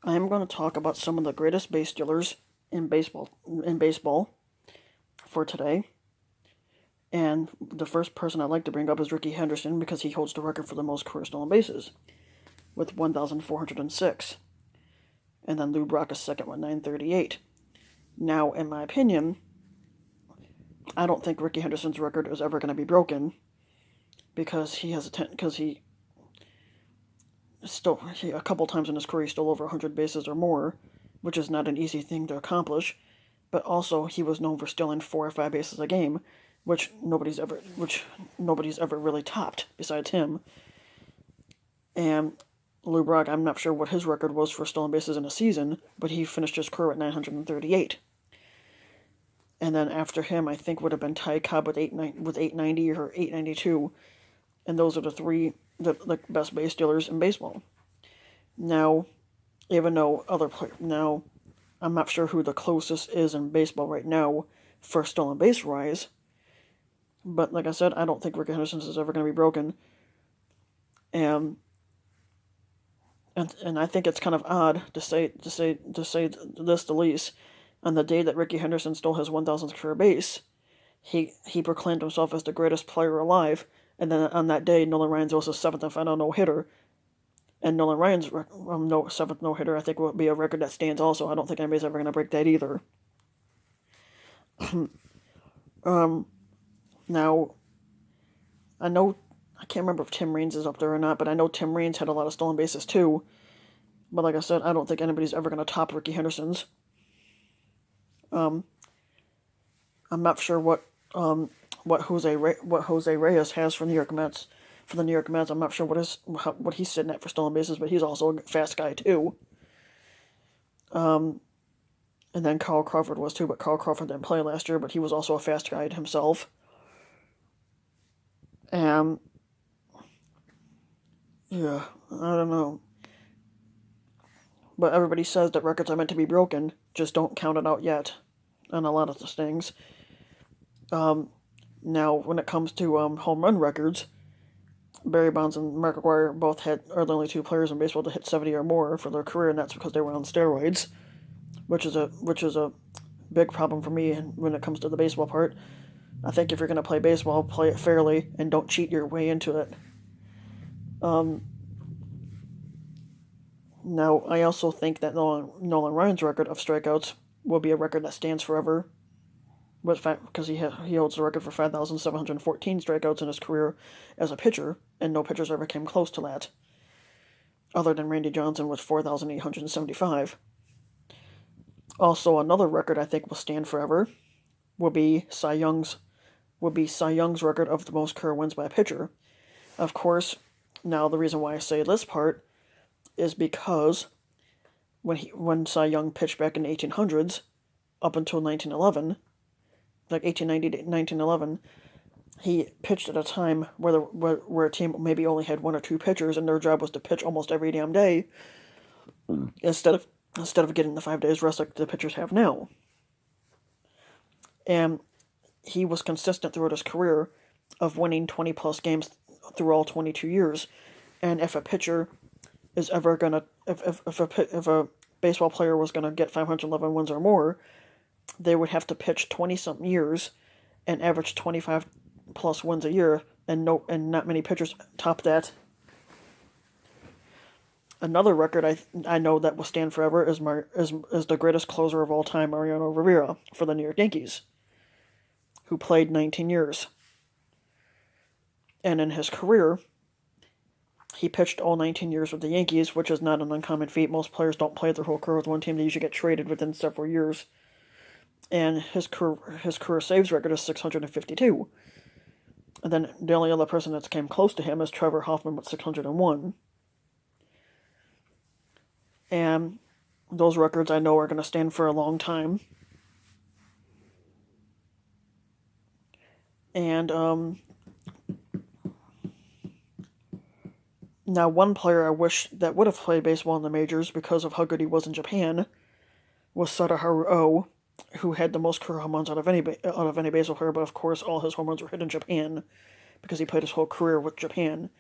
I am going to talk about some of the greatest base stealers in baseball for today. And the first person I'd like to bring up is Rickey Henderson because he holds the record for the most career stolen bases with 1,406. And then Lou Brock is second with 938. Now, in my opinion, I don't think Rickey Henderson's record is ever going to be broken because he a couple times in his career he stole over 100 bases or more, which is not an easy thing to accomplish. But also he was known for stealing 4 or 5 bases a game, which nobody's ever really topped besides him. And Lou Brock, I'm not sure what his record was for stolen bases in a season, but he finished his career at 938. And then after him, I think would have been Ty Cobb with 890 or 892, and those are the best base stealers in baseball. Now, even though now, I'm not sure who the closest is in baseball right now for stolen base rise, but like I said, I don't think Rickey Henderson's is ever going to be broken. And I think it's kind of odd to say this the least. On the day that Rickey Henderson stole his 1,000th career base, he proclaimed himself as the greatest player alive. And then on that day, Nolan Ryan's was his seventh and final no-hitter. And Nolan Ryan's seventh no-hitter, I think, will be a record that stands also. I don't think anybody's ever going to break that either. Now, I can't remember if Tim Raines is up there or not, but I know Tim Raines had a lot of stolen bases too. But like I said, I don't think anybody's ever going to top Rickey Henderson's. I'm not sure what Jose Reyes has for New York Mets. For the New York Mets, I'm not sure what he's sitting at for stolen bases, but he's also a fast guy too. And then Carl Crawford was too, but Carl Crawford didn't play last year, but he was also a fast guy himself. Yeah, I don't know. But everybody says that records are meant to be broken, just don't count it out yet on a lot of those things. Now, when it comes to home run records, Barry Bonds and Mark McGwire both are the only two players in baseball to hit 70 or more for their career, and that's because they were on steroids, which is a big problem for me when it comes to the baseball part. I think if you're going to play baseball, play it fairly and don't cheat your way into it. Now, I also think that Nolan Ryan's record of strikeouts will be a record that stands forever, because he holds the record for 5,714 strikeouts in his career as a pitcher, and no pitchers ever came close to that, other than Randy Johnson with 4,875. Also, another record I think will stand forever would be Cy Young's record of the most career wins by a pitcher. Of course, now the reason why I say this part is because when Cy Young pitched back in the 1800s, up until 1911, like 1890 to 1911, he pitched at a time where a team maybe only had one or two pitchers, and their job was to pitch almost every damn day, instead of getting the 5 days rest like the pitchers have now. And he was consistent throughout his career of winning 20 plus games through all 22 years. And if a pitcher is ever gonna, if a baseball player was gonna get 511 wins or more, they would have to pitch 20-something years and average 25 plus wins a year, and not many pitchers top that. Another record I know that will stand forever is the greatest closer of all time, Mariano Rivera, for the New York Yankees, who played 19 years. And in his career, he pitched all 19 years with the Yankees, which is not an uncommon feat. Most players don't play their whole career with one team. They usually get traded within several years. And his career saves record is 652. And then the only other person that's came close to him is Trevor Hoffman with 601. And those records I know are going to stand for a long time. And now one player I wish that would have played baseball in the majors because of how good he was in Japan was Sadaharu Oh, who had the most career home runs out of any baseball player, but of course all his home runs were hit in Japan because he played his whole career with Japan.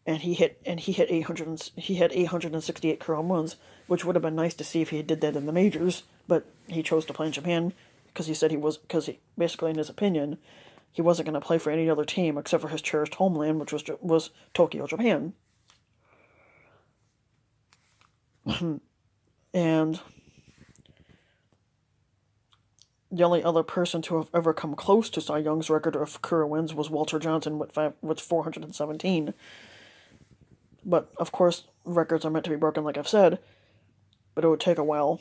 and he had 868 career home runs, which would have been nice to see if he did that in the majors, but he chose to play in Japan because basically, in his opinion, he wasn't going to play for any other team except for his cherished homeland, which was Tokyo, Japan. And the only other person to have ever come close to Cy Young's record of career wins was Walter Johnson with 417. But, of course, records are meant to be broken, like I've said, but it would take a while.